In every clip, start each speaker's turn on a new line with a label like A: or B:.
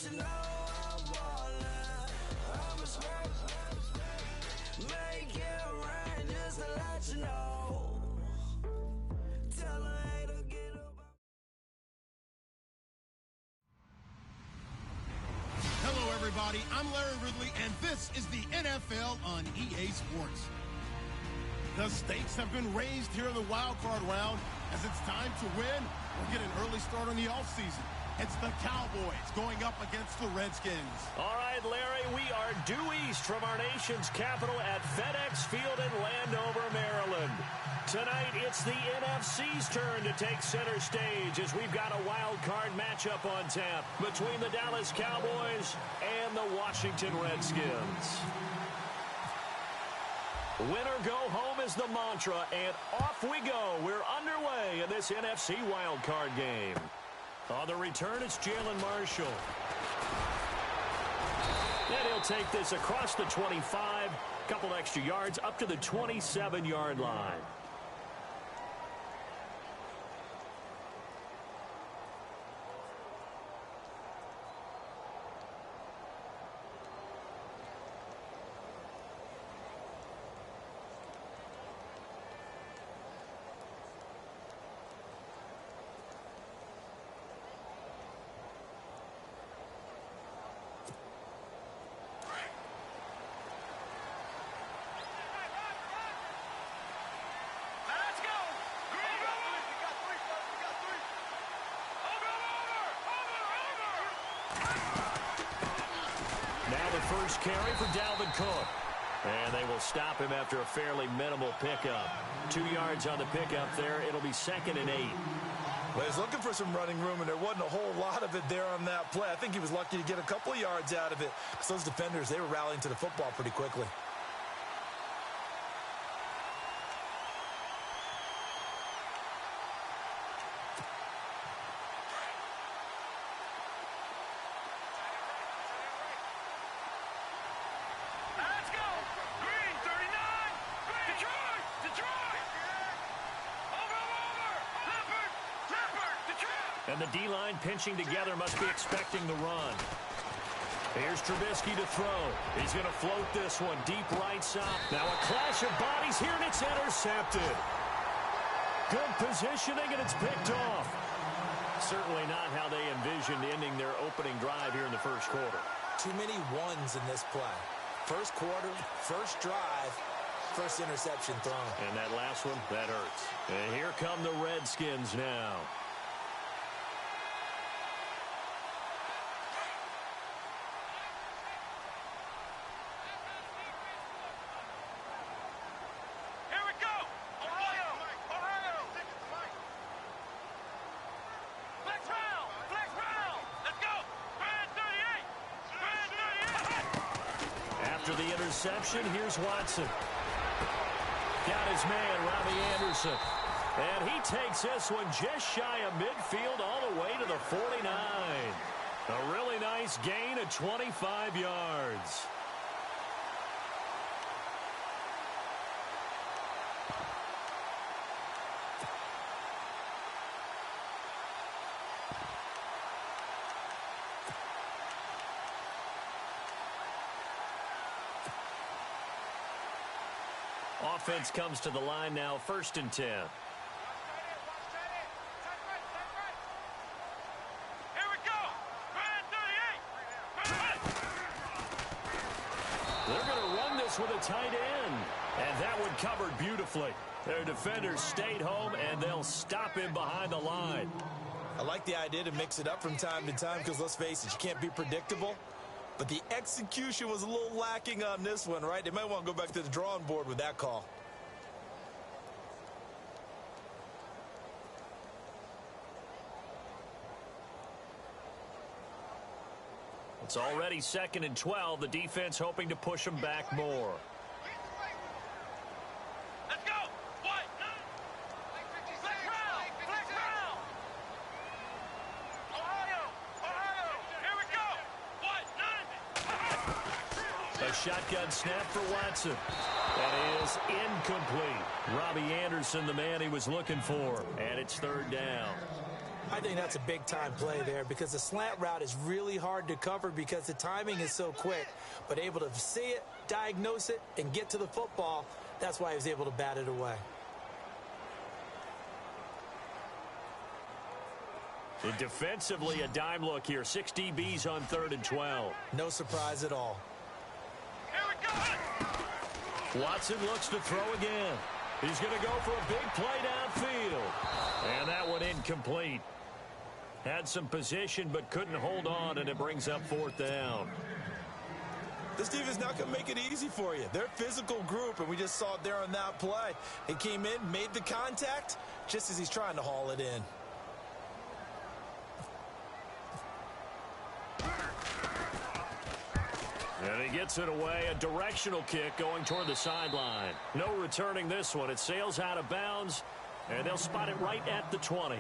A: you know I'm ballin'. I'm a smoke. Make it rain just to let you know. Tell her hater get up.
B: Hello, everybody. I'm Larry Ridley, and this is the NFL on EA Sports. The stakes have been raised here in the wild card round as it's time to win or get an early start on the offseason. It's the Cowboys going up against the Redskins.
C: All right, Larry, we are due east from our nation's capital at FedEx Field in Landover, Maryland. Tonight, it's the NFC's turn to take center stage as we've got a wild card matchup on tap between the Dallas Cowboys and the Washington Redskins. Winner go home is the mantra, and off we go. We're underway in this NFC wildcard game. On the return, it's Jalen Marshall. And he'll take this across the 25, couple extra yards up to the 27-yard line. First carry for Dalvin Cook. And they will stop him after a fairly minimal pickup. 2 yards on the pickup there. It'll be 2nd and 8.
D: Well, he's looking for some running room, and there wasn't a whole lot of it there on that play. I think he was lucky to get a couple of yards out of it. So those defenders, they were rallying to the football pretty quickly.
C: And the D-line pinching together must be expecting the run. Here's Trubisky to throw. He's going to float this one deep right side. Now a clash of bodies here, and it's intercepted. Good positioning, and it's picked off. Certainly not how they envisioned ending their opening drive here in the first quarter.
D: Too many ones in this play. First quarter, first drive, first interception thrown.
C: And that last one, that hurts. And here come the Redskins now. Here's Watson. Got his man, Robbie Anderson. And he takes this one just shy of midfield all the way to the 49. A really nice gain of 25 yards. Offense comes to the line now, 1st and 10.
E: Here we go. 38.
C: They're going to run this with a tight end. And that one covered beautifully. Their defenders stayed home, and they'll stop him behind the line.
D: I like the idea to mix it up from time to time because, let's face it, you can't be predictable. But the execution was a little lacking on this one, right? They might want to go back to the drawing board with that call.
C: It's already 2nd and 12. The defense hoping to push them back more.
E: Let's go. What? Flex round. Flex round. Ohio. Here we go. What?
C: A shotgun snap for Watson. That is incomplete. Robbie Anderson, the man he was looking for. And it's 3rd down.
D: I I think that's a big-time play there because the slant route is really hard to cover because the timing is so quick. But able to see it, diagnose it, and get to the football, that's why he was able to bat it away.
C: And defensively, a dime look here. 6 DBs on 3rd and 12.
D: No surprise at all.
E: Here we go.
C: Watson looks to throw again. He's going to go for a big play downfield. And that one incomplete. Had some position but couldn't hold on, and it brings up 4th down.
D: This defense is not going to make it easy for you. They're a physical group, and we just saw it there on that play. He came in, made the contact, just as he's trying to haul it in.
C: And he gets it away. A directional kick going toward the sideline. No returning this one. It sails out of bounds, and they'll spot it right at the 20.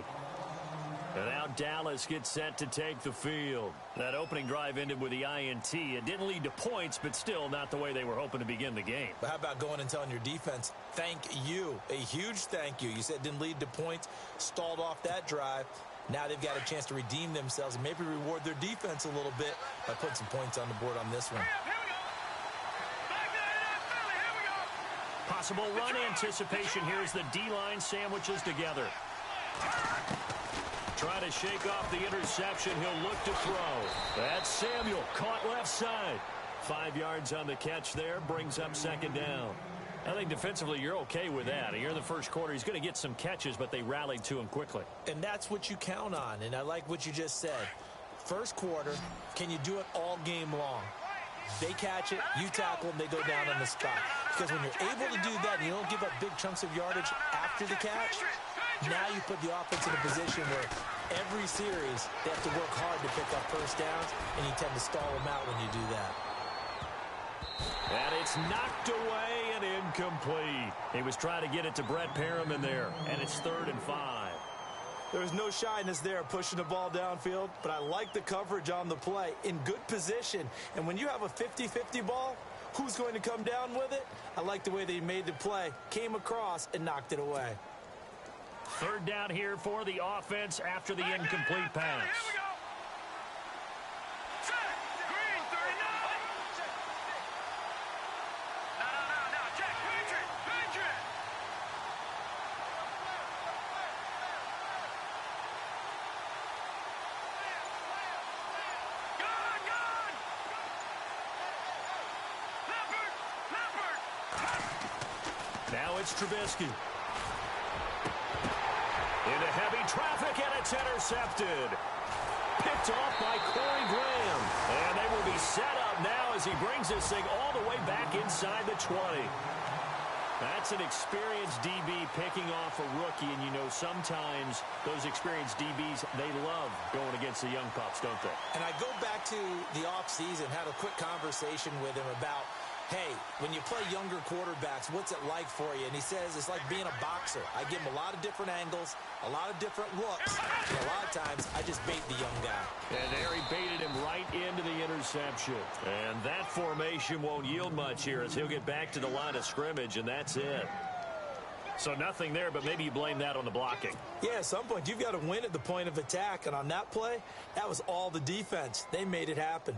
C: And now Dallas gets set to take the field. That opening drive ended with the INT. It didn't lead to points, but still not the way they were hoping to begin the game.
D: But how about going and telling your defense, thank you, a huge thank you. You said it didn't lead to points, stalled off that drive. Now they've got a chance to redeem themselves and maybe reward their defense a little bit by putting some points on the board on this one.
E: Here we go. Back to Philly. Here we go.
C: Possible run anticipation here as the D-line sandwiches together. Trying to shake off the interception. He'll look to throw. That's Samuel, caught left side. 5 yards on the catch there, brings up 2nd down. I think defensively you're okay with that. Here in the first quarter, he's going to get some catches, but they rallied to him quickly.
D: And that's what you count on, and I like what you just said. First quarter, can you do it all game long? They catch it, you tackle them, they go down on the spot. Because when you're able to do that and you don't give up big chunks of yardage after the catch, now you put the offense in a position where every series they have to work hard to pick up first downs, and you tend to stall them out when you do that.
C: And it's knocked away and incomplete. He was trying to get it to Brett Perriman there, and it's 3rd and 5.
D: There was no shyness there pushing the ball downfield, but I like the coverage on the play. In good position, and when you have a 50-50 ball, who's going to come down with it? I like the way they made the play, came across, and knocked it away.
C: 3rd down here for the offense after the incomplete pass.
E: Here we go. Check. Green 39. No. Check. Patriot. Gone. Leopard.
C: Now it's Trubisky. Into heavy traffic, and it's intercepted. Picked off by Corey Graham. And they will be set up now as he brings this thing all the way back inside the 20. That's an experienced DB picking off a rookie, and you know sometimes those experienced DBs, they love going against the young pups, don't they?
D: And I go back to the offseason, had a quick conversation with him about, hey, when you play younger quarterbacks, what's it like for you? And he says it's like being a boxer. I give him a lot of different angles, a lot of different looks, and a lot of times I just bait the young guy.
C: And there he baited him right into the interception. And that formation won't yield much here as he'll get back to the line of scrimmage, and that's it. So nothing there, but maybe you blame that on the blocking.
D: Yeah, at some point you've got to win at the point of attack, and on that play, that was all the defense. They made it happen.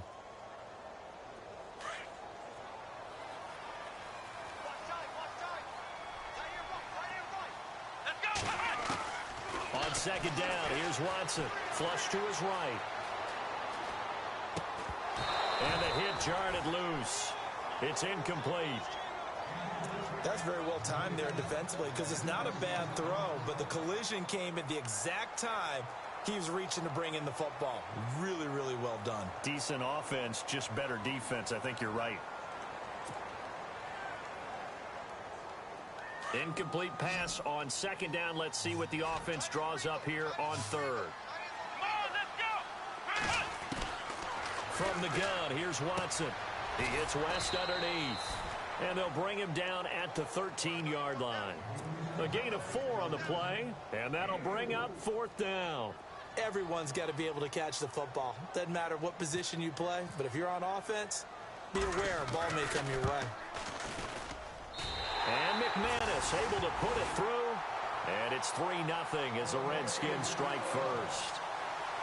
C: On 2nd down, here's Watson. Flush to his right. And the hit jarred it loose. It's incomplete.
D: That's very well timed there defensively because it's not a bad throw, but the collision came at the exact time he was reaching to bring in the football. Really, really well done.
C: Decent offense, just better defense. I think you're right. Incomplete pass on 2nd down. Let's see what the offense draws up here on 3rd. From the gun, here's Watson. He hits West underneath. And they'll bring him down at the 13-yard line. A gain of 4 on the play, and that'll bring up 4th down.
D: Everyone's got to be able to catch the football. Doesn't matter what position you play, but if you're on offense, be aware a ball may come your way.
C: And McManus able to put it through. And it's 3-0 as the Redskins strike first.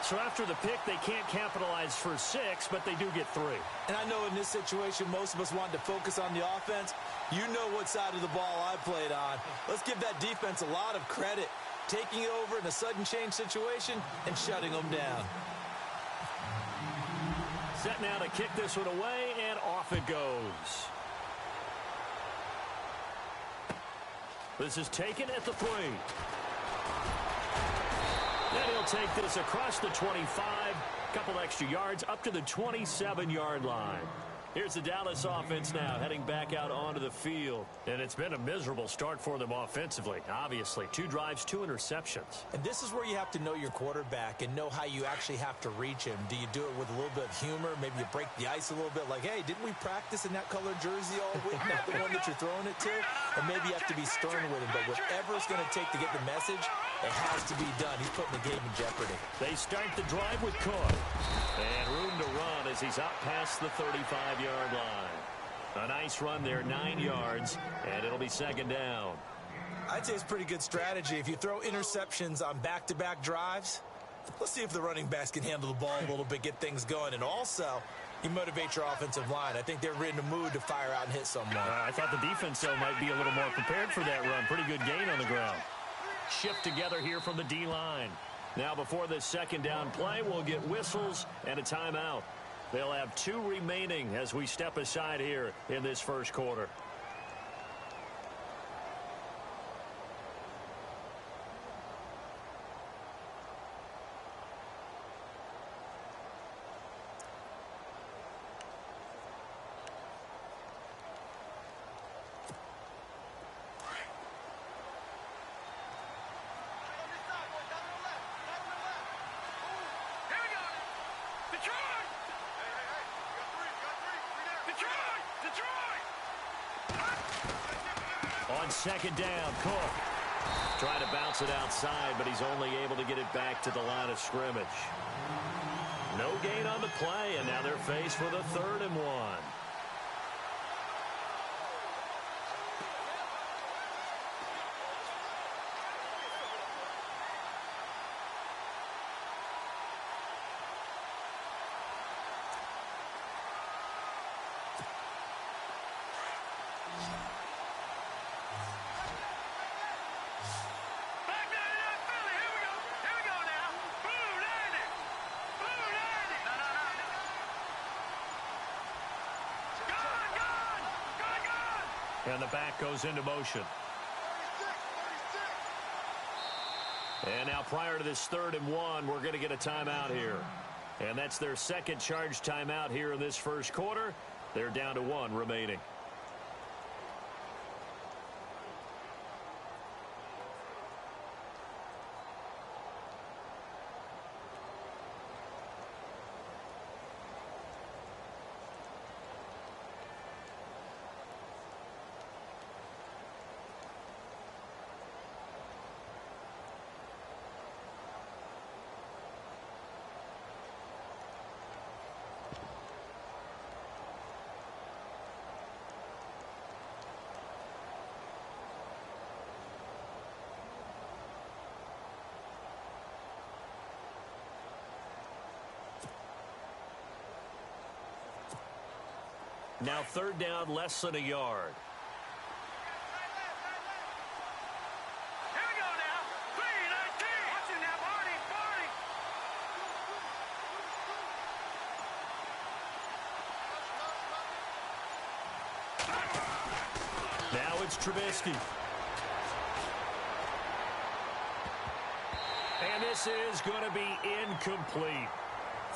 C: So after the pick, they can't capitalize for 6, but they do get 3.
D: And I know in this situation, most of us wanted to focus on the offense. You know what side of the ball I played on. Let's give that defense a lot of credit, taking it over in a sudden change situation and shutting them down.
C: Set now to kick this one away, and off it goes. This is taken at the 3. Then he'll take this across the 25, couple extra yards up to the 27-yard line. Here's the Dallas offense now heading back out onto the field. And it's been a miserable start for them offensively. Obviously, 2 drives, 2 interceptions.
D: And this is where you have to know your quarterback and know how you actually have to reach him. Do you do it with a little bit of humor? Maybe you break the ice a little bit like, hey, didn't we practice in that colored jersey all week? Not the one that you're throwing it to? Or maybe you have to be stern with him. But whatever it's going to take to get the message, it has to be done. He's putting the game in jeopardy.
C: They start the drive with Cook. And room to run as he's out past the 35-yard line. A nice run there, 9 yards, and it'll be second down.
D: I'd say it's pretty good strategy. If you throw interceptions on back-to-back drives, let's see if the running backs can handle the ball a little bit, get things going. And also, you motivate your offensive line. I think they're in the mood to fire out and hit someone.
C: I thought the defense, though, might be a little more prepared for that run. Pretty good gain on the ground. Shift together here from the D-line. Now, before this second down play, we'll get whistles and a timeout. They'll have 2 remaining as we step aside here in this first quarter. On second down, Cook trying to bounce it outside, but he's only able to get it back to the line of scrimmage. No gain on the play, and now they're faced with a 3rd and 1. And the back goes into motion. And now prior to this 3rd and 1, we're going to get a timeout here. And that's their second charge timeout here in this first quarter. They're down to 1 remaining. Now 3rd down, less than a yard.
E: Here we go now. 3-19. Watch it now, Barney.
C: Now it's Trubisky. And this is going to be incomplete.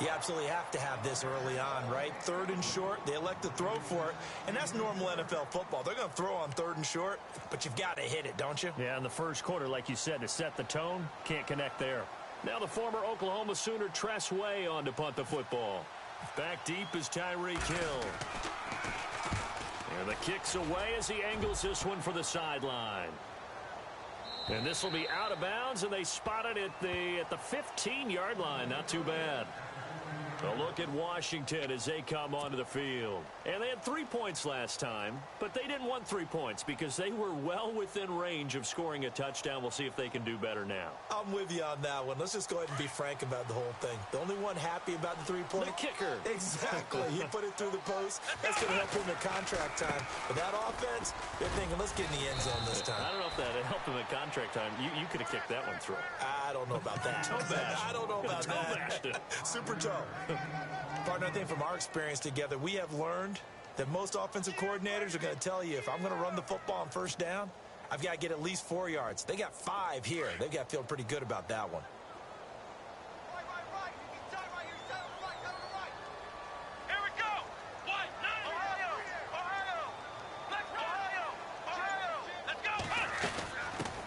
D: You absolutely have to have this early on, right? 3rd and short, they elect to throw for it, and that's normal NFL football. They're going to throw on 3rd and short, but you've got to hit it, don't you?
C: Yeah, in the first quarter, like you said, to set the tone, can't connect there. Now the former Oklahoma Sooner Tress Way on to punt the football. Back deep is Tyreek Hill. And the kick's away as he angles this one for the sideline. And this will be out of bounds, and they spot it at the 15-yard line. Not too bad. A look at Washington as they come onto the field. And they had 3 points last time, but they didn't want 3 points because they were well within range of scoring a touchdown. We'll see if they can do better now.
D: I'm with you on that one. Let's just go ahead and be frank about the whole thing. The only one happy about the 3-point.
C: The kicker.
D: Exactly. He put it through the post. That's going to help him in contract time. But that offense, they're thinking, let's get in the end zone this time.
C: I don't know if that helped him in contract time. You could have kicked that one through.
D: I don't know about that. I don't know about that. Super toe. Partner, I think from our experience together, we have learned that most offensive coordinators are going to tell you, if I'm going to run the football on first down, I've got to get at least 4 yards. They got 5 here. They've got to feel pretty good about that one.
E: Here we go. What? Ohio. Let's go.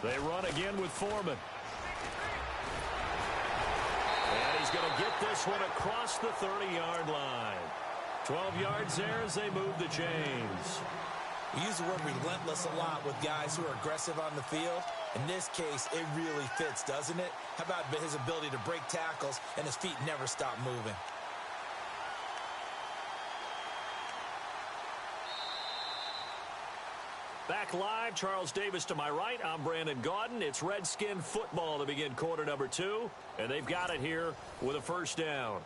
C: They run again with Foreman. And he's going to get this one across the 30-yard line. 12 yards there as they move the chains.
D: We use the word relentless a lot with guys who are aggressive on the field. In this case, it really fits, doesn't it? How about his ability to break tackles and his feet never stop moving?
C: Back live, Charles Davis to my right. I'm Brandon Gaudin. It's Redskin football to begin quarter number 2. And they've got it here with a first down.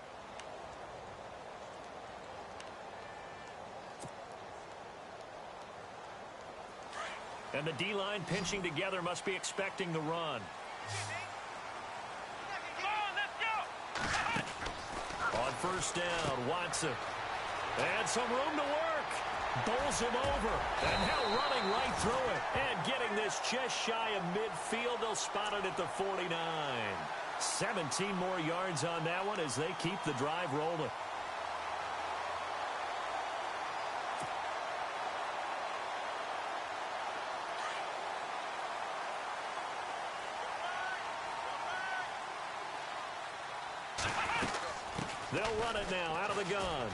C: And the D-line pinching together must be expecting the run.
E: Come on, let's go.
C: On first down, Watson. And some room to work. Bowls him over. And now running right through it. And getting this just shy of midfield. They'll spot it at the 49. 17 more yards on that one as they keep the drive rolling. They'll run it now out of the gun.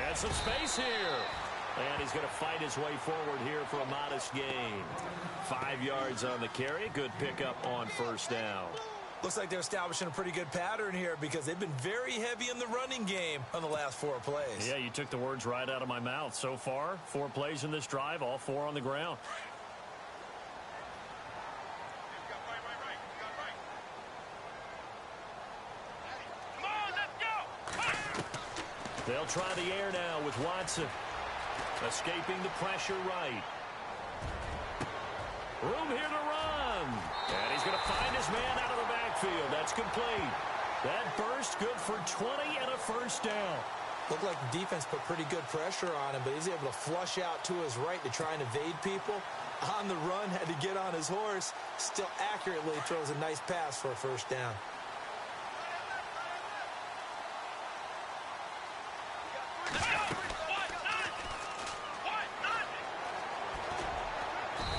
C: And some space here. And he's going to fight his way forward here for a modest gain. 5 yards on the carry. Good pickup on first down.
D: Looks like they're establishing a pretty good pattern here because they've been very heavy in the running game on the last 4 plays.
C: Yeah, you took the words right out of my mouth. So far, 4 plays in this drive, all 4 on the ground. They'll try the air now with Watson. Escaping the pressure right. Room here to run. And he's going to find his man out of the backfield. That's complete. That burst good for 20 and a first down.
D: Looked like the defense put pretty good pressure on him, but he's able to flush out to his right to try and evade people. On the run, had to get on his horse. Still accurately throws a nice pass for a first down.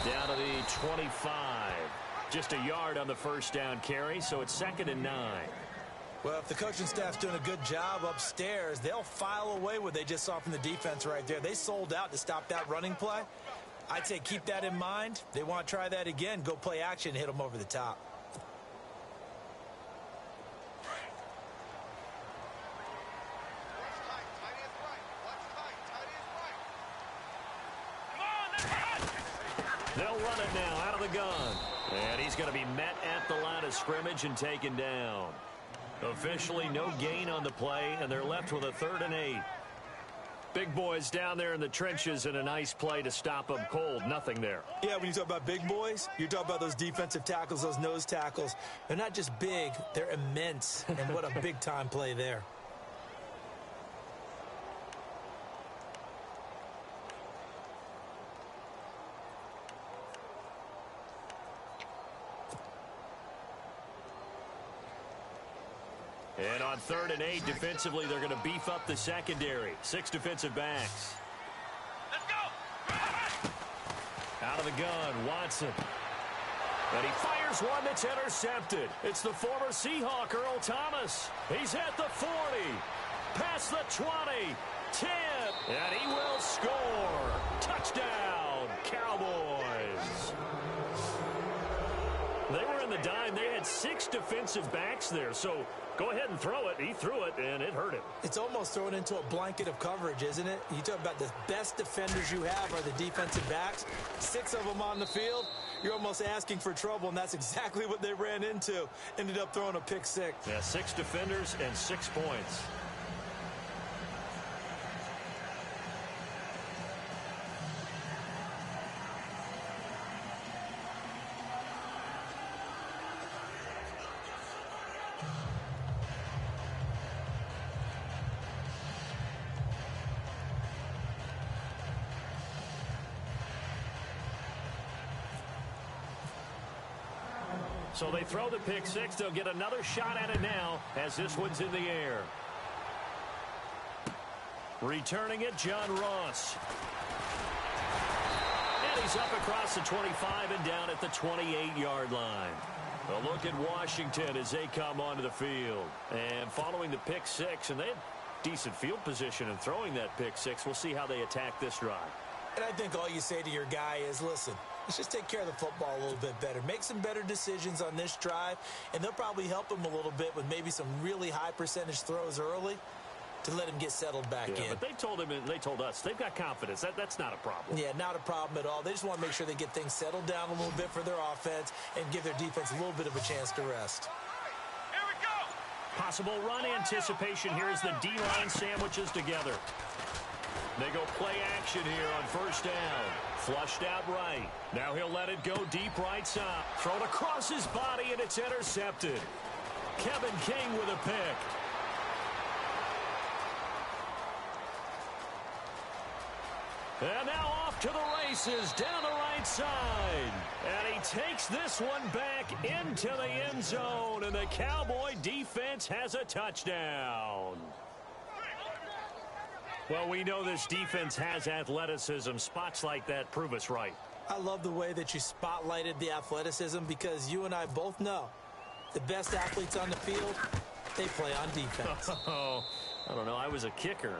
C: Down to the 25. Just a yard on the first down carry, so it's 2nd and 9.
D: Well, if the coaching staff's doing a good job upstairs, they'll file away what they just saw from the defense right there. They sold out to stop that running play. I'd say keep that in mind. They want to try that again. Go play action and hit them over the top.
C: They'll run it now out of the gun. And he's going to be met at the line of scrimmage and taken down. Officially no gain on the play, and they're left with a 3rd and 8. Big boys down there in the trenches, and a nice play to stop them cold. Nothing there.
D: Yeah, when you talk about big boys, you're talking about those defensive tackles, those nose tackles. They're not just big, they're immense. And what a big-time play there.
C: And on 3rd and 8, defensively, they're going to beef up the secondary. 6 defensive backs.
E: Let's go.
C: Out of the gun, Watson. And he fires one that's intercepted. It's the former Seahawk, Earl Thomas. He's at the 40. Past the 20. 10. And he will score. Touchdown, Cowboys. They were in the dime. They had 6 defensive backs there, so go ahead and throw it. He threw it, and it hurt him.
D: It's almost thrown into a blanket of coverage, isn't it? You talk about the best defenders you have are the defensive backs. 6 of them on the field. You're almost asking for trouble, and that's exactly what they ran into. Ended up throwing a pick 6.
C: Yeah, 6 defenders and 6 points. So they throw the pick 6. They'll get another shot at it now as this one's in the air. Returning it, John Ross. And he's up across the 25 and down at the 28-yard line. A look at Washington as they come onto the field. And following the pick 6, and they had decent field position in throwing that pick 6. We'll see how they attack this drive.
D: And I think all you say to your guy is, listen, let's just take care of the football a little bit better. Make some better decisions on this drive, and they'll probably help him a little bit with maybe some really high percentage throws early to let him get settled back in.
C: But they told him and they told us they've got confidence. That's not a problem.
D: Yeah, not a problem at all. They just want to make sure they get things settled down a little bit for their offense and give their defense a little bit of a chance to rest.
E: Here we go.
C: Possible run anticipation here as the D-line sandwiches together. They go play action here on first down. Flushed out right. Now he'll let it go deep right side. Thrown across his body, and it's intercepted. Kevin King with a pick. And now off to the races down the right side. And he takes this one back into the end zone, and the Cowboy defense has a touchdown. Well, we know this defense has athleticism. Spots like that prove us right.
D: I love the way that you spotlighted the athleticism because you and I both know the best athletes on the field, they play on defense.
C: Oh, I don't know. I was a kicker.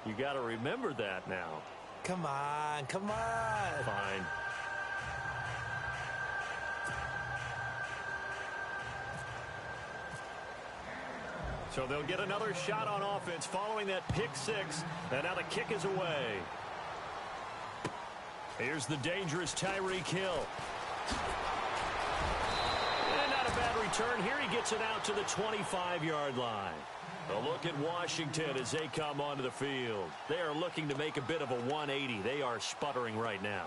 C: You got to remember that now.
D: Come on, come on.
C: Fine. So they'll get another shot on offense following that pick 6. And now the kick is away. Here's the dangerous Tyreek Hill. And not a bad return. Here he gets it out to the 25-yard line. A look at Washington as they come onto the field. They are looking to make a bit of a 180. They are sputtering right now.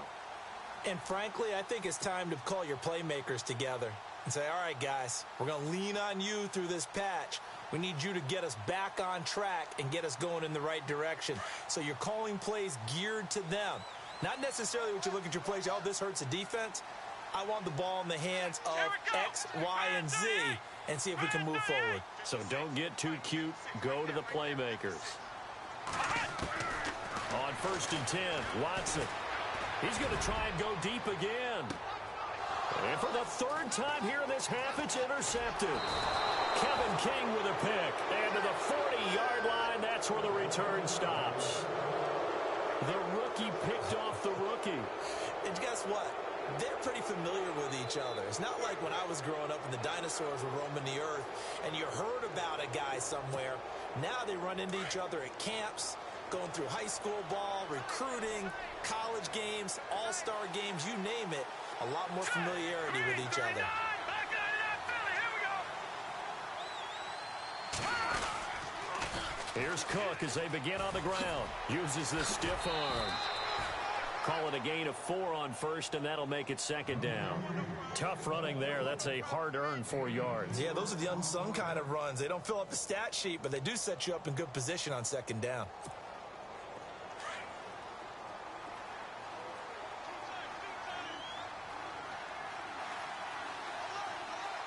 D: And frankly, I think it's time to call your playmakers together and say, all right, guys, we're going to lean on you through this patch. We need you to get us back on track and get us going in the right direction. So you're calling plays geared to them. Not necessarily what you look at your plays, oh, this hurts the defense. I want the ball in the hands of X, Y, and Z and see if we can move forward.
C: So don't get too cute. Go to the playmakers. On 1st and 10, Watson. He's going to try and go deep again. And for the 3rd time here in this half, it's intercepted. Kevin King with a pick. And to the 40-yard line, that's where the return stops. The rookie picked off the rookie.
D: And guess what? They're pretty familiar with each other. It's not like when I was growing up and the dinosaurs were roaming the earth and you heard about a guy somewhere. Now they run into each other at camps, going through high school ball, recruiting, college games, all-star games, you name it. A lot more familiarity with each other.
C: Here's Cook as they begin on the ground. Uses the stiff arm. Call it a gain of 4 on 1st, and that'll make it 2nd down. Tough running there. That's a hard-earned 4 yards.
D: Yeah, those are the unsung kind of runs. They don't fill up the stat sheet, but they do set you up in good position on 2nd down.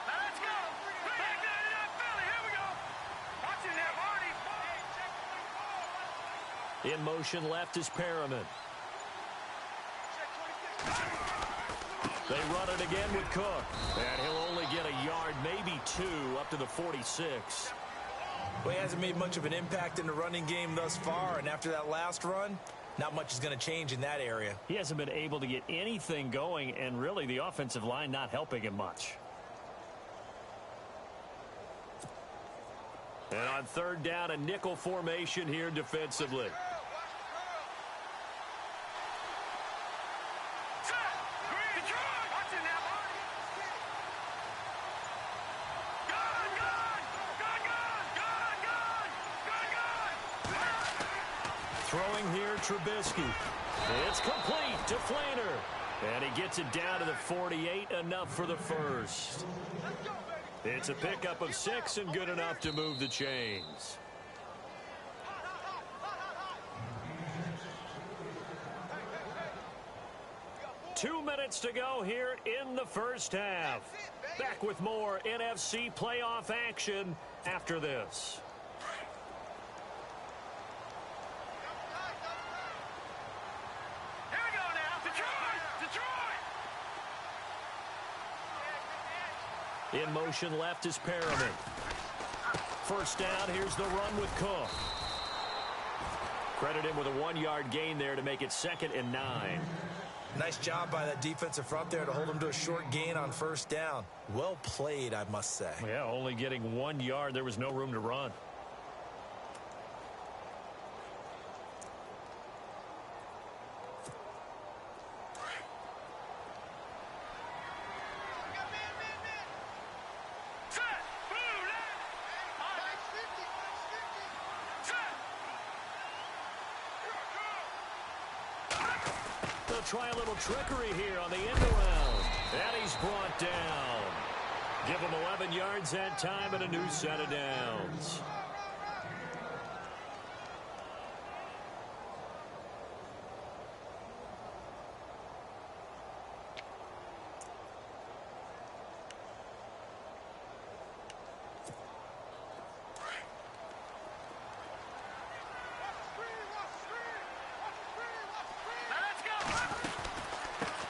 E: Let's go. Back there in that belly. Here we go. Watching that, Marty.
C: In motion left is Perriman. They run it again with Cook. And he'll only get a yard, maybe 2, up to the 46.
D: Well, he hasn't made much of an impact in the running game thus far, and after that last run, not much is going to change in that area.
C: He hasn't been able to get anything going, and really the offensive line not helping him much. And on third down, a nickel formation here defensively. Throwing here, Trubisky. It's complete to Flainer. And he gets it down to the 48, enough for the first. It's a pickup of 6 and good enough to move the chains. Two minutes to go here in the first half. Back with more NFC playoff action after this. In motion left is Perriman. First down, here's the run with Cook. Credit him with a 1-yard gain there to make it 2nd and 9.
D: Nice job by that defensive front there to hold him to a short gain on first down. Well played, I must say.
C: Yeah, only getting 1 yard. There was no room to run. Try a little trickery here on the end around. And he's brought down. Give him 11 yards that time and a new set of downs.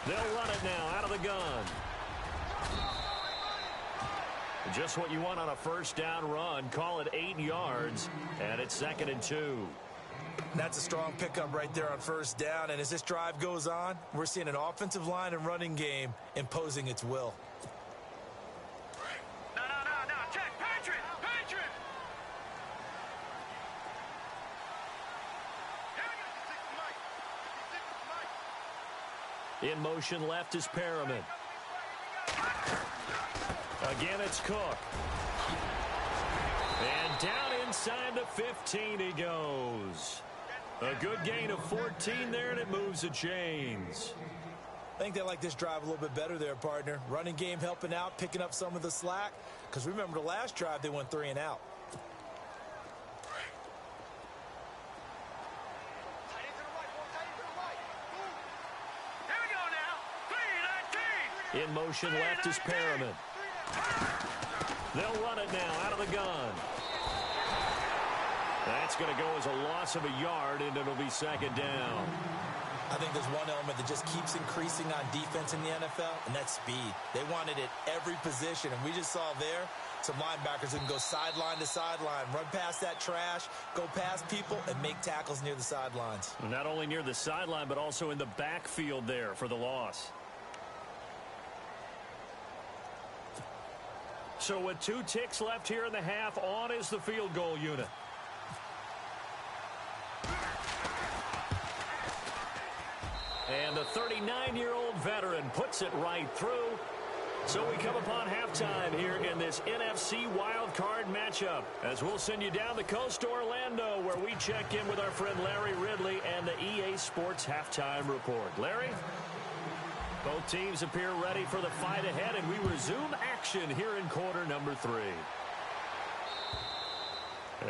C: They'll run it now out of the gun. Just what you want on a first down run. Call it 8 yards, and it's 2nd and 2.
D: That's a strong pickup right there on first down, and as this drive goes on, we're seeing an offensive line and running game imposing its will.
E: No, check, Patriot!
C: In motion left is Perriman. Again, it's Cook. And down inside the 15 he goes. A good gain of 14 there, and it moves the chains.
D: I think they like this drive a little bit better there, partner. Running game helping out, picking up some of the slack. Because remember, the last drive, they went 3 and out.
C: In motion left is Perriman. They'll run it now out of the gun. That's going to go as a loss of a yard, and it'll be 2nd down.
D: I think there's one element that just keeps increasing on defense in the NFL, and that's speed. They want it at every position, and we just saw there some linebackers that can go sideline to sideline, run past that trash, go past people, and make tackles near the sidelines.
C: Not only near the sideline, but also in the backfield there for the loss. So with 2 ticks left here in the half, on is the field goal unit. And the 39-year-old veteran puts it right through. So we come upon halftime here in this NFC wildcard matchup, as we'll send you down the coast to Orlando, where we check in with our friend Larry Ridley and the EA Sports Halftime Report. Larry? Both teams appear ready for the fight ahead, and we resume action here in quarter number 3.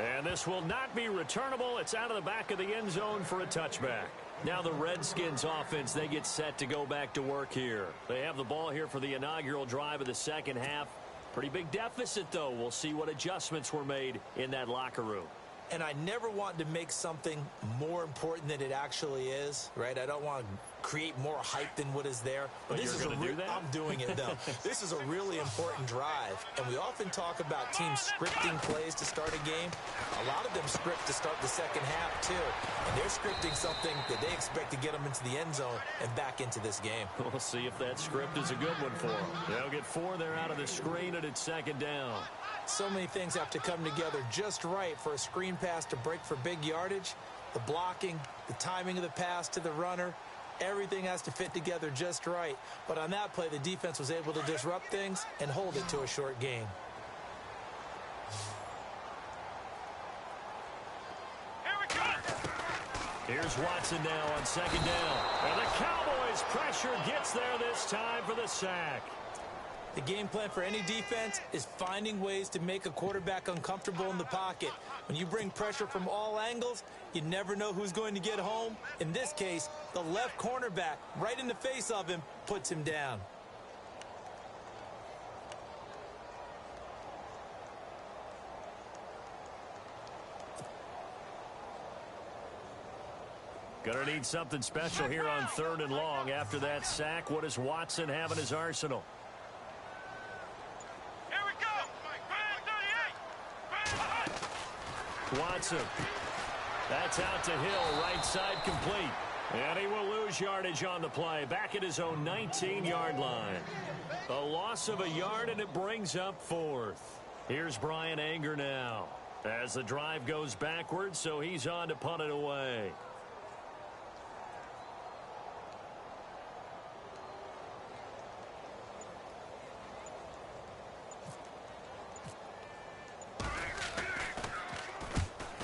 C: And this will not be returnable. It's out of the back of the end zone for a touchback. Now the Redskins offense, they get set to go back to work here. They have the ball here for the inaugural drive of the second half. Pretty big deficit, though. We'll see what adjustments were made in that locker room.
D: And I never want to make something more important than it actually is, right? I don't want to create more hype than what is there.
C: But
D: this
C: you're going to do that?
D: I'm doing it, though. This is a really important drive, and we often talk about teams scripting plays to start a game. A lot of them script to start the second half, too, and they're scripting something that they expect to get them into the end zone and back into this game.
C: We'll see if that script is a good one for them. They'll get 4 there out of the screen, and it's second down.
D: So many things have to come together just right for a screen pass to break for big yardage. The blocking, the timing of the pass to the runner, everything has to fit together just right. But on that play, the defense was able to disrupt things and hold it to a short gain.
E: Here we go.
C: Here's Watson now on second down. And the Cowboys' pressure gets there this time for the sack.
D: The game plan for any defense is finding ways to make a quarterback uncomfortable in the pocket. When you bring pressure from all angles, you never know who's going to get home. In this case, the left cornerback, right in the face of him, puts him down.
C: Gonna need something special here on 3rd and long. After that sack, what does Watson have in his arsenal?
E: Here we go. Brand 38.
C: Watson. That's out to Hill, right side complete. And he will lose yardage on the play, back at his own 19-yard line. A loss of a yard, and it brings up 4th. Here's Brian Anger now, as the drive goes backwards, so he's on to punt it away.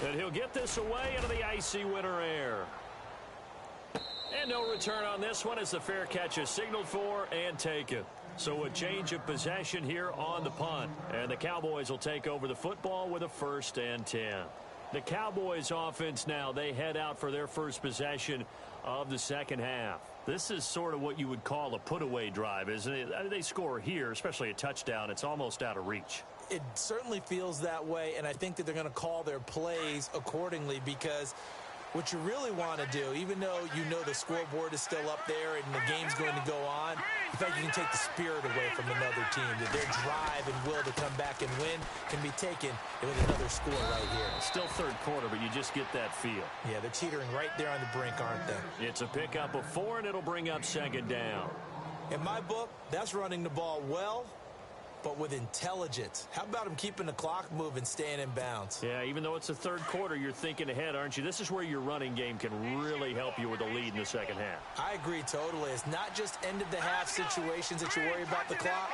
C: And he'll get this away into the icy winter air. And no return on this one as the fair catch is signaled for and taken. So a change of possession here on the punt. And the Cowboys will take over the football with a 1st and 10. The Cowboys offense now, they head out for their first possession of the second half. This is sort of what you would call a put-away drive, isn't it? They score here, especially a touchdown. It's almost out of reach.
D: It certainly feels that way, and I think that they're going to call their plays accordingly, because what you really want to do, even though you know the scoreboard is still up there and the game's going to go on, in fact, you can take the spirit away from another team, that their drive and will to come back and win can be taken with another score right here.
C: Still 3rd quarter, but you just get that feel.
D: Yeah, they're teetering right there on the brink, aren't they?
C: It's a pickup of 4, and it'll bring up second down.
D: In my book, that's running the ball well, but with intelligence. How about him keeping the clock moving, staying in bounds?
C: Yeah, even though it's the 3rd quarter, you're thinking ahead, aren't you? This is where your running game can really help you with a lead in the second half.
D: I agree totally. It's not just end-of-the-half situations that you worry about the clock.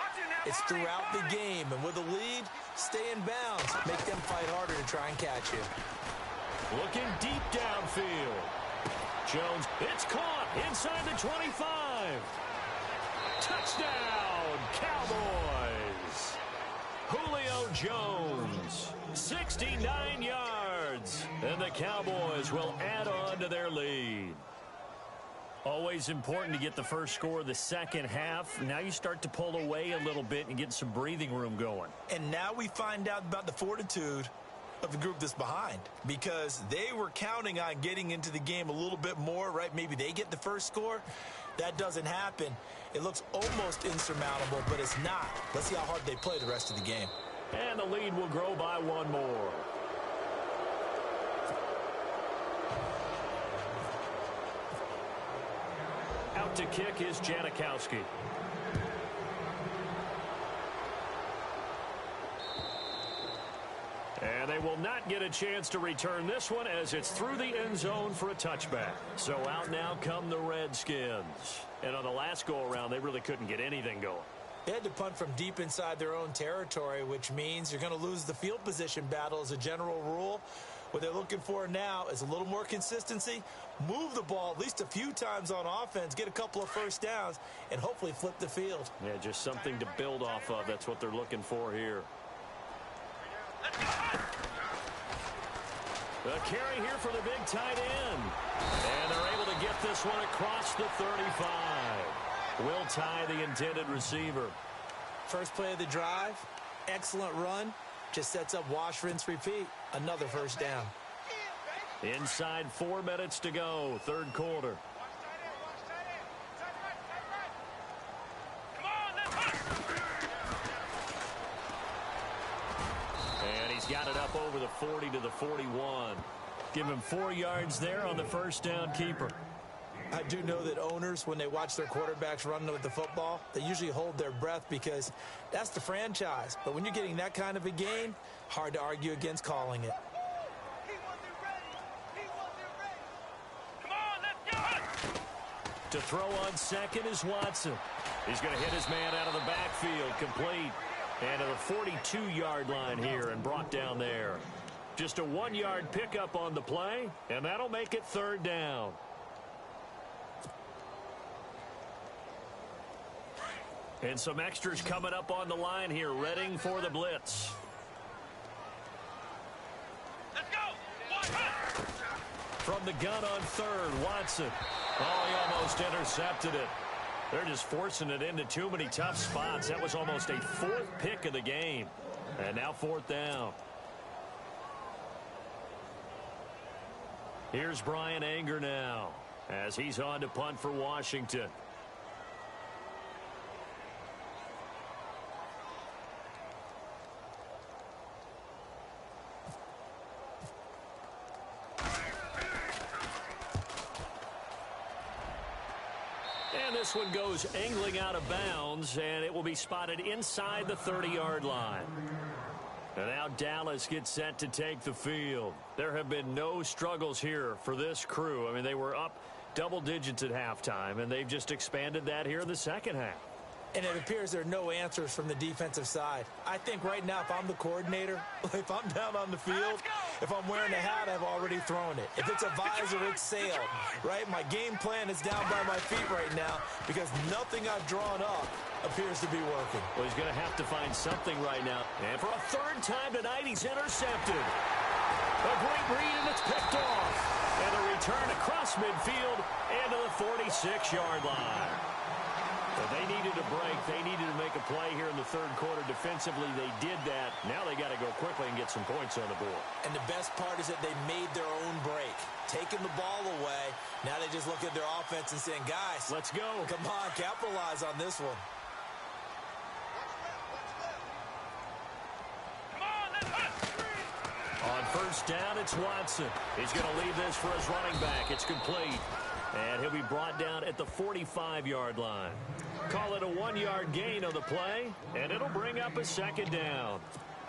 D: It's throughout the game. And with a lead, stay in bounds. Make them fight harder to try and catch you.
C: Looking deep downfield. Jones, it's caught inside the 25. Touchdown, Cowboys. Julio Jones, 69 yards. And the Cowboys will add on to their lead. Always important to get the first score of the second half. Now you start to pull away a little bit and get some breathing room going.
D: And now we find out about the fortitude of the group that's behind, because they were counting on getting into the game a little bit more, right? Maybe they get the first score. That doesn't happen. It looks almost insurmountable, but it's not. Let's see how hard they play the rest of the game.
C: And the lead will grow by 1 more. Out to kick is Janikowski. And they will not get a chance to return this one, as it's through the end zone for a touchback. So out now come the Redskins. And on the last go-around, they really couldn't get anything going.
D: They had to punt from deep inside their own territory, which means you're going to lose the field position battle as a general rule. What they're looking for now is a little more consistency, move the ball at least a few times on offense, get a couple of first downs, and hopefully flip the field.
C: Yeah, just something to build off of. That's what they're looking for here. The carry here for the big tight end. And they're able to get this one across the 35. Will tie the intended receiver.
D: First play of the drive, excellent run, just sets up wash, rinse, repeat. Another first down.
C: Inside 4 minutes to go, 3rd quarter. got it up over the 40 to the 41. Give him 4 yards there on the first down keeper.
D: I do know that owners, when they watch their quarterbacks run with the football, they usually hold their breath because that's the franchise. But when you're getting that kind of a gain, hard to argue against calling it.
E: Come on, let's go!
C: To throw on second is Watson. He's going to hit his man out of the backfield, complete. And to the 42-yard line here and brought down there. Just a 1-yard pickup on the play, and that'll make it third down. And some extras coming up on the line here, readying for the blitz.
E: Let's go!
C: From the gun on third, Watson. Oh, he almost intercepted it. They're just forcing it into too many tough spots. That was almost a 4th pick of the game. And now 4th down. Here's Brian Anger now as he's on to punt for Washington. And this one goes angling out of bounds, and it will be spotted inside the 30-yard line. And now Dallas gets set to take the field. There have been no struggles here for this crew. I mean, they were up double digits at halftime, and they've just expanded that here in the second half.
D: And it appears there are no answers from the defensive side. I think right now, if I'm the coordinator, if I'm down on the field, if I'm wearing a hat, I've already thrown it. If it's a visor, it's sailed, right? My game plan is down by my feet right now because nothing I've drawn up appears to be working.
C: Well, he's going to have to find something right now. And for a 3rd time tonight, he's intercepted. A great read, and it's picked off. And a return across midfield and to the 46-yard line. But they needed a break. They needed to make a play here in the 3rd quarter. Defensively, they did that. Now they got to go quickly and get some points on the board.
D: And the best part is that they made their own break. Taking the ball away. Now they just look at their offense and saying, guys,
C: let's go.
D: Come on, capitalize on this one.
C: On first down, it's Watson. He's going to leave this for his running back. It's complete. And he'll be brought down at the 45-yard line. Call it a 1-yard gain on the play, and it'll bring up a 2nd down.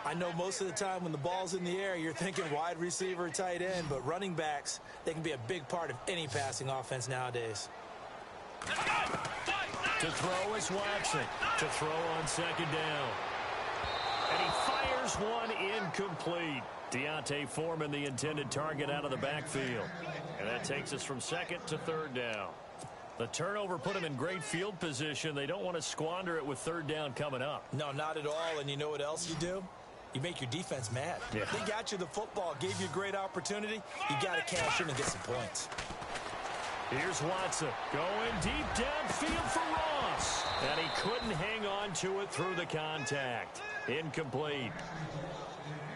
D: I know most of the time when the ball's in the air, you're thinking wide receiver, tight end, but running backs, they can be a big part of any passing offense nowadays.
C: To throw is Watson. To throw on 2nd down. And he fires one incomplete. Deontay Foreman, the intended target, out of the backfield. And that takes us from 2nd to 3rd down. The turnover put him in great field position. They don't want to squander it with 3rd down coming up.
D: No, not at all. And you know what else you do? You make your defense mad.
C: Yeah.
D: They got you the football, gave you a great opportunity. You got to cash in and get some points.
C: Here's Watson going deep downfield for Ross. And he couldn't hang on to it through the contact. Incomplete.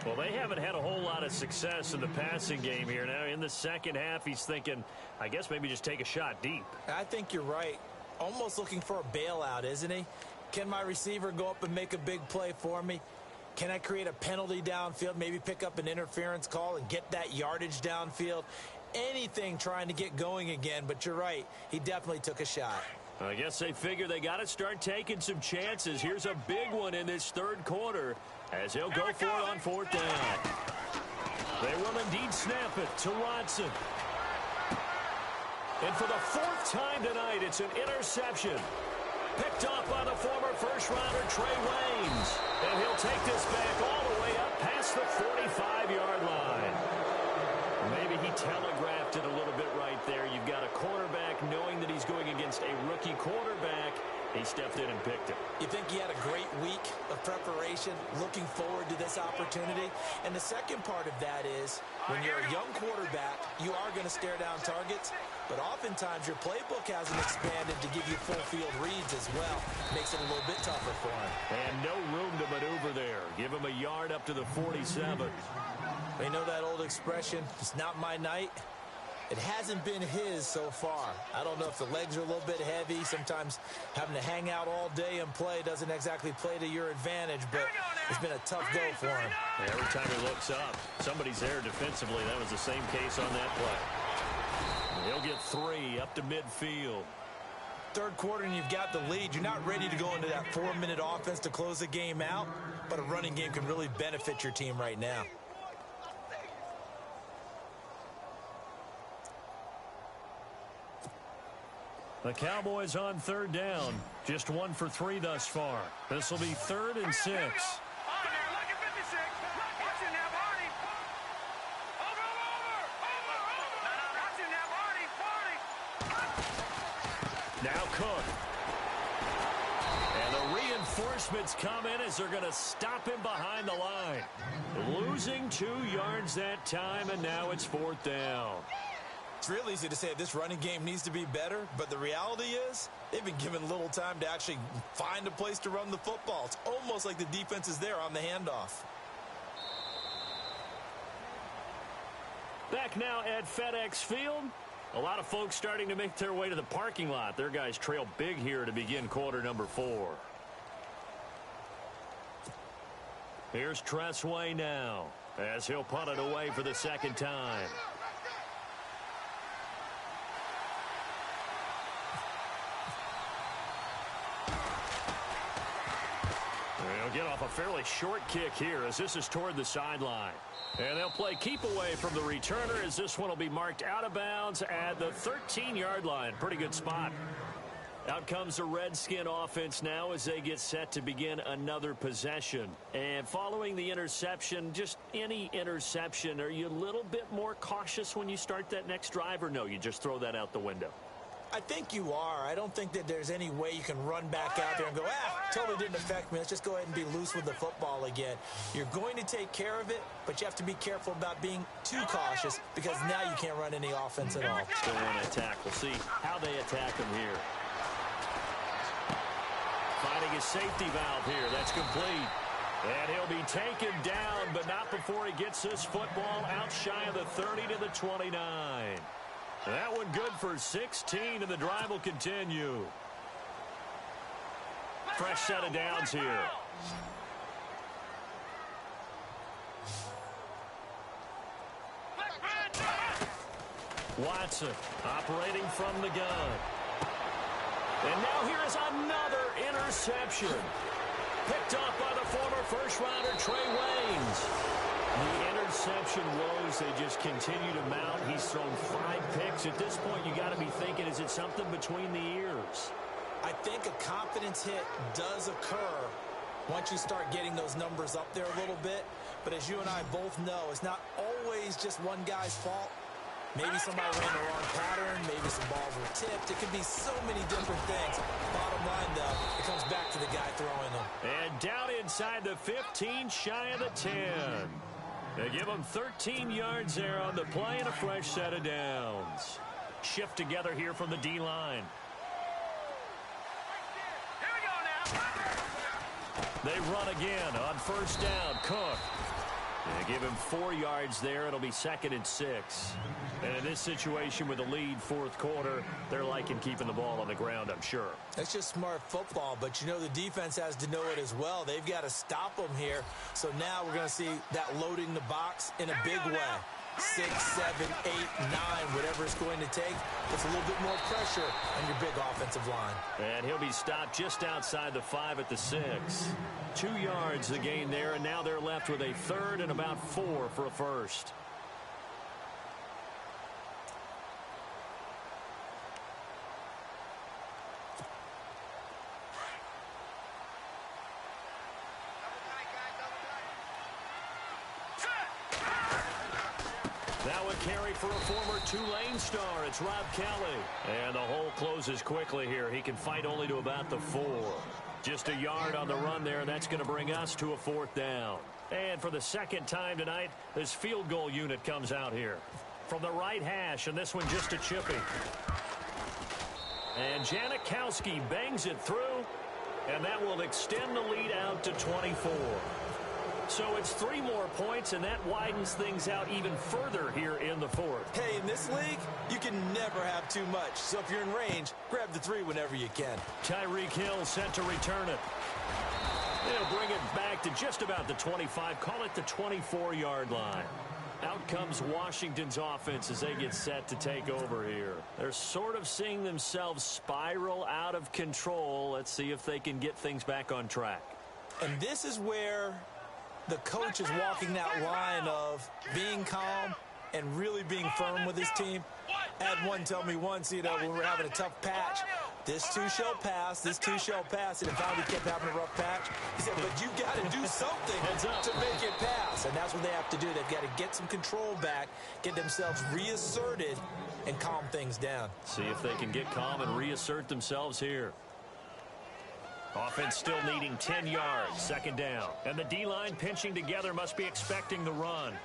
C: Well, they haven't had a whole lot of success in the passing game here. Now, in the second half, he's thinking, I guess maybe just take a shot deep.
D: I think you're right. Almost looking for a bailout, isn't he? Can my receiver go up and make a big play for me? Can I create a penalty downfield, maybe pick up an interference call and get that yardage downfield? Anything trying to get going again, but you're right. He definitely took a shot.
C: I guess they figure they got to start taking some chances. Here's a big one in this 3rd quarter as he'll go for it on 4th down. They will indeed snap it to Watson. And for the 4th time tonight, it's an interception. Picked off by the former first-rounder Trey Waynes. And he'll take this back all the way up past the 45-yard line. Maybe he telegraphed it a little bit right there. You've got a quarterback knowing that he's going against a rookie quarterback. He stepped in and picked it.
D: You think he had a great week of preparation, looking forward to this opportunity? And the second part of that is, when you're a young quarterback, you are going to stare down targets, but oftentimes your playbook hasn't expanded to give you full field reads as well. Makes it a little bit tougher for him.
C: And no room to maneuver there. Give him a yard up to the 47.
D: You know that old expression, it's not my night? It hasn't been his so far. I don't know if the legs are a little bit heavy. Sometimes having to hang out all day and play doesn't exactly play to your advantage, but it's been a tough go for him.
C: Yeah, every time he looks up, somebody's there defensively. That was the same case on that play. He'll get 3 up to midfield.
D: Third quarter and you've got the lead. You're not ready to go into that 4-minute offense to close the game out, but a running game can really benefit your team right now.
C: The Cowboys on 3rd down. Just 1 for 3 thus far. This will be 3rd and 6. Now Cook. And the reinforcements come in as they're going to stop him behind the line. Losing 2 yards that time, and now it's 4th down.
D: It's real easy to say this running game needs to be better, but the reality is they've been given little time to actually find a place to run the football. It's almost like the defense is there on the handoff.
C: Back now at FedEx Field. A lot of folks starting to make their way to the parking lot. Their guys trail big here to begin quarter number 4. Here's Tressway now as he'll punt it away for the 2nd time. They'll get off a fairly short kick here as this is toward the sideline. And they'll play keep away from the returner as this one will be marked out of bounds at the 13-yard line. Pretty good spot. Out comes the Redskin offense now as they get set to begin another possession. And following the interception, just any interception, are you a little bit more cautious when you start that next drive, or no, you just throw that out the window?
D: I think you are. I don't think that there's any way you can run back out there and go, totally didn't affect me. Let's just go ahead and be loose with the football again. You're going to take care of it, but you have to be careful about being too cautious because now you can't run any offense at all.
C: Still want to attack. We'll see how they attack him here. Finding a safety valve here. That's complete. And he'll be taken down, but not before he gets this football out shy of the 30 to the 29. That one good for 16, and the drive will continue. Fresh set of downs here. Watson operating from the gun. And now here is another interception. Picked up by the former first-rounder Trey Waynes. The interception woes, they just continue to mount. He's thrown 5 picks. At this point, you got to be thinking, is it something between the ears?
D: I think a confidence hit does occur once you start getting those numbers up there a little bit. But as you and I both know, it's not always just one guy's fault. Maybe somebody ran the wrong pattern. Maybe some balls were tipped. It could be so many different things. Bottom line, though, it comes back to the guy throwing them.
C: And down inside the 15, shy of the 10. They give him 13 yards there on the play and a fresh set of downs. Shift together here from the D-line.
E: Here we go now.
C: They run again on first down. Cook. They give him 4 yards there. It'll be 2nd and 6. And in this situation with the lead 4th quarter, they're liking keeping the ball on the ground, I'm sure.
D: That's just smart football, but you know the defense has to know it as well. They've got to stop them here. So now we're going to see that loading the box in a big way. 6, 7, 8, 9, whatever it's going to take, puts a little bit more pressure on your big offensive line.
C: And he'll be stopped just outside the 5 at the 6. 2 yards the gain there, and now they're left with a 3rd and about 4 for a first. That would carry for a former Tulane star. It's Rob Kelly. And the hole closes quickly here. He can fight only to about the 4. Just a yard on the run there. That's going to bring us to a 4th down. And for the 2nd time tonight, this field goal unit comes out here. From the right hash, and this one just a chipping. And Janikowski bangs it through. And that will extend the lead out to 24. So it's 3 more points, and that widens things out even further here in the fourth.
D: Hey, in this league, you can never have too much. So if you're in range, grab the 3 whenever you can.
C: Tyreek Hill set to return it. They'll bring it back to just about the 25, call it the 24-yard line. Out comes Washington's offense as they get set to take over here. They're sort of seeing themselves spiral out of control. Let's see if they can get things back on track.
D: And this is where the coach is walking that line of being calm and really being firm with his team. I had one tell me once, when we were having a tough patch, this too shall pass, this too shall pass, and finally kept having a rough patch. He said, but you got to do something to make it pass, and that's what they have to do. They've got to get some control back, get themselves reasserted, and calm things down.
C: See if they can get calm and reassert themselves here. Offense still needing 10 yards, second down. And the D-line pinching together must be expecting the run.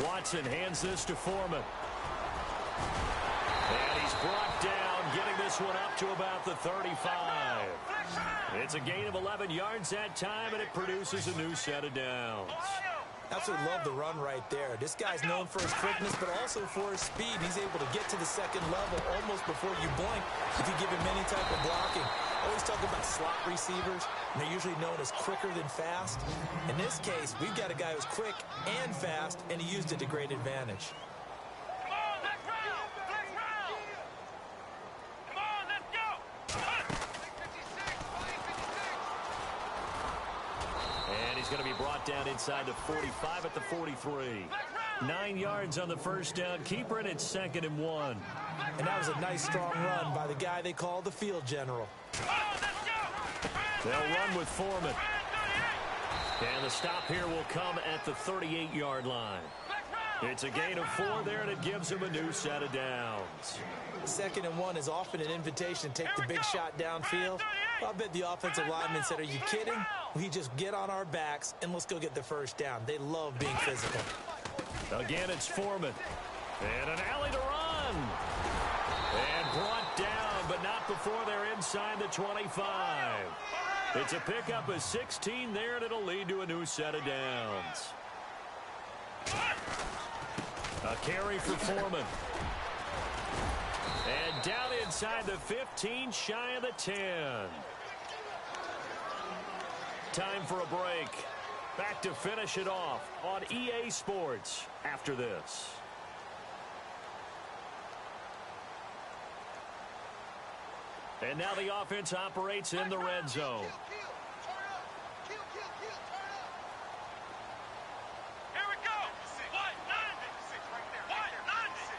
C: Watson hands this to Foreman. And he's brought down, getting this one up to about the 35. It's a gain of 11 yards that time, and it produces a new set of downs.
D: Absolutely love the run right there. This guy's known for his quickness, but also for his speed. He's able to get to the second level almost before you blink if you give him any type of blocking. Always talk about slot receivers, and they're usually known as quicker than fast. In this case, we've got a guy who's quick and fast, and he used it to great advantage.
E: Come on, let's round! Let's round! Come on, let's go! 56, 56.
C: And he's going to be brought down inside the 45 at the 43. 9 yards on the first down. Keeper, and it's 2nd and 1.
D: And that was a nice, strong run by the guy they call the field general.
C: They'll run with Foreman. And the stop here will come at the 38-yard line. It's a gain of 4 there, and it gives them a new set of downs.
D: 2nd and 1 is often an invitation to take the big shot downfield. I bet the offensive lineman said, are you kidding? We just get on our backs, and let's go get the first down. They love being physical.
C: Again, it's Foreman. And an alley to run. And brought down, but not before they're inside the 25. It's a pickup of 16 there, and it'll lead to a new set of downs. A carry for Foreman. And down inside the 15, shy of the 10. Time for a break. Back to finish it off on EA Sports after this. And now the offense operates in the red zone.
E: Here we go! What? 96 right there. What? 96.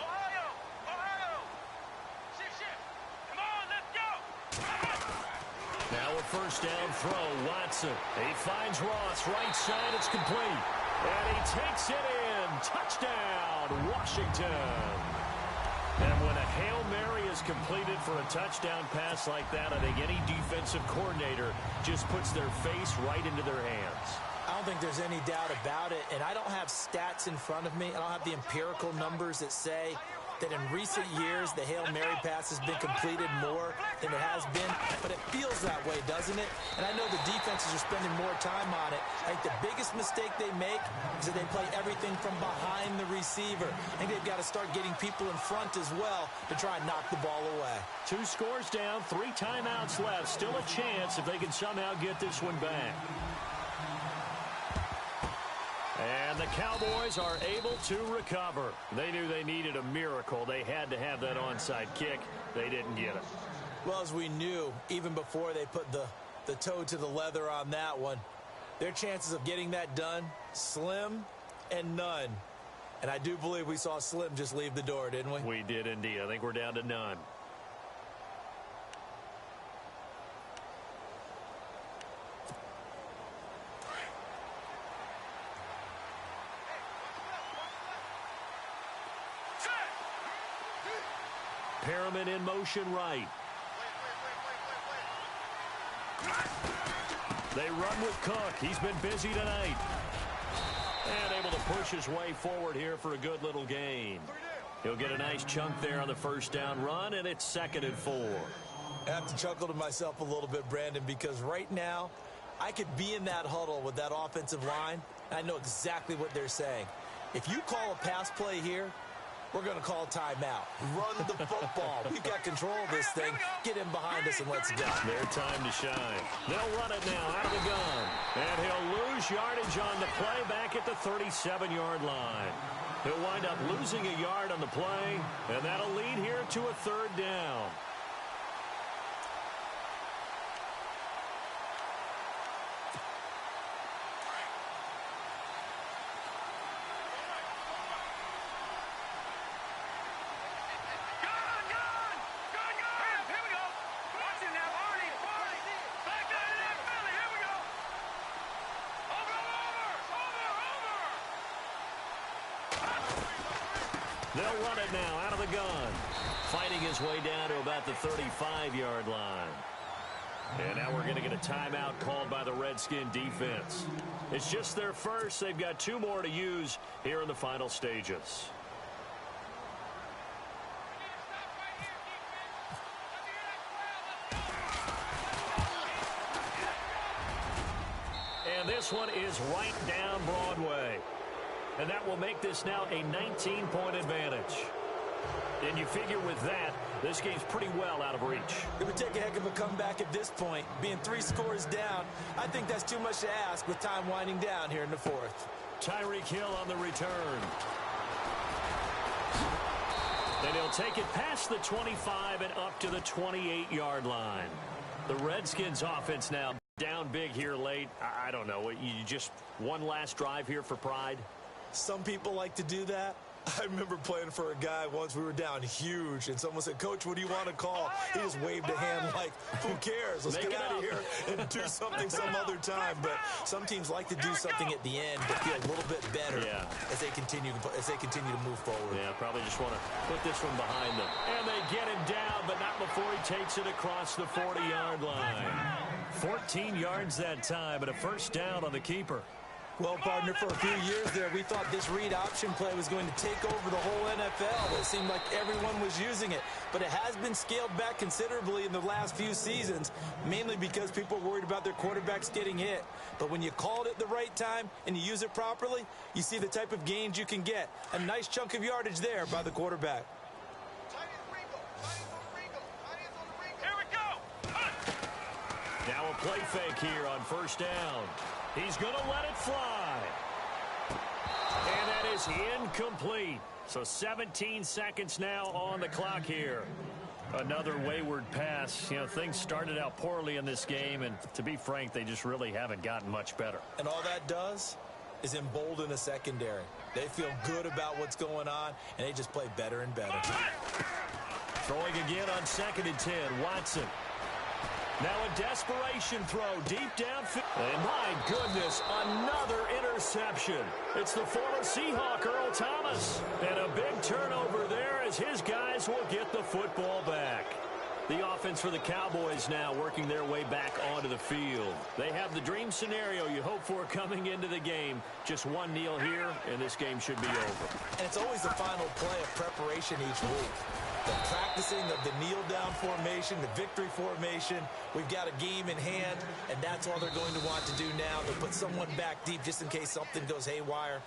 E: Ohio! Ohio! Shift. Come on, let's go!
C: Now a first down throw, Watson. He finds Ross, right side, it's complete. And he takes it in. Touchdown, Washington. And when a Hail Mary is completed for a touchdown pass like that, I think any defensive coordinator just puts their face right into their hands.
D: I don't think there's any doubt about it, and I don't have stats in front of me. I don't have the empirical numbers that say that in recent years the Hail Mary pass has been completed more than it has been, but it feels that way, doesn't it? And I know the defenses are spending more time on it. I think the biggest mistake they make is that they play everything from behind the receiver. I think they've got to start getting people in front as well to try and knock the ball away.
C: 2 scores down, 3 timeouts left. Still a chance if they can somehow get this one back. And the Cowboys are able to recover. They knew they needed a miracle. They had to have that onside kick. They didn't get it.
D: Well, as we knew, even before they put the toe to the leather on that one, their chances of getting that done, slim and none. And I do believe we saw Slim just leave the door, didn't we?
C: We did indeed. I think we're down to none. Perriman in motion right. They run with Cook. He's been busy tonight. And able to push his way forward here for a good little gain. He'll get a nice chunk there on the first down run, and it's 2nd and 4.
D: I have to chuckle to myself a little bit, Brandon, because right now I could be in that huddle with that offensive line, and I know exactly what they're saying. If you call a pass play here, we're going to call timeout. Run the football. We've got control of this thing. Get in behind us and let's go.
C: Their time to shine. They'll run it now out of the gun. And he'll lose yardage on the play back at the 37-yard line. He'll wind up losing a yard on the play, and that'll lead here to a 3rd down. They'll run it now out of the gun. Fighting his way down to about the 35-yard line. And now we're going to get a timeout called by the Redskin defense. It's just their first. They've got 2 more to use here in the final stages. And this one is right down Broadway. And that will make this now a 19-point advantage. And you figure with that, this game's pretty well out of reach.
D: It would take a heck of a comeback at this point. Being 3 scores down, I think that's too much to ask with time winding down here in the 4th.
C: Tyreek Hill on the return. And he'll take it past the 25 and up to the 28-yard line. The Redskins offense now down big here late. I don't know. You just one last drive here for pride?
D: Some people like to do that. I remember playing for a guy once. We were down huge, and someone said, "Coach, what do you want to call?" He just waved a hand like, who cares? Let's get out of here and do something some other time. But some teams like to do something at the end but feel a little bit better as they continue to move forward.
C: Yeah, probably just want to put this one behind them. And they get him down, but not before he takes it across the 40-yard line. 14 yards that time, and a first down on the keeper.
D: Well, partner, for a few years there, we thought this read option play was going to take over the whole NFL. It seemed like everyone was using it, but it has been scaled back considerably in the last few seasons, mainly because people are worried about their quarterbacks getting hit. But when you call it at the right time and you use it properly, you see the type of gains you can get. A nice chunk of yardage there by the quarterback.
E: Here we go.
C: Now a play fake here on first down. He's going to let it fly. And that is incomplete. So 17 seconds now on the clock here. Another wayward pass. You know, things started out poorly in this game, and to be frank, they just really haven't gotten much better.
D: And all that does is embolden a secondary. They feel good about what's going on, and they just play better and better.
C: Throwing again on 2nd and 10, Watson. Now a desperation throw deep downfield. And my goodness, another interception. It's the former Seahawk, Earl Thomas. And a big turnover there as his guys will get the football back. The offense for the Cowboys now working their way back onto the field. They have the dream scenario you hope for coming into the game. Just one kneel here, and this game should be over.
D: And it's always the final play of preparation each week. The practicing of the kneel-down formation, the victory formation. We've got a game in hand, and that's all they're going to want to do now. They'll put someone back deep just in case something goes haywire.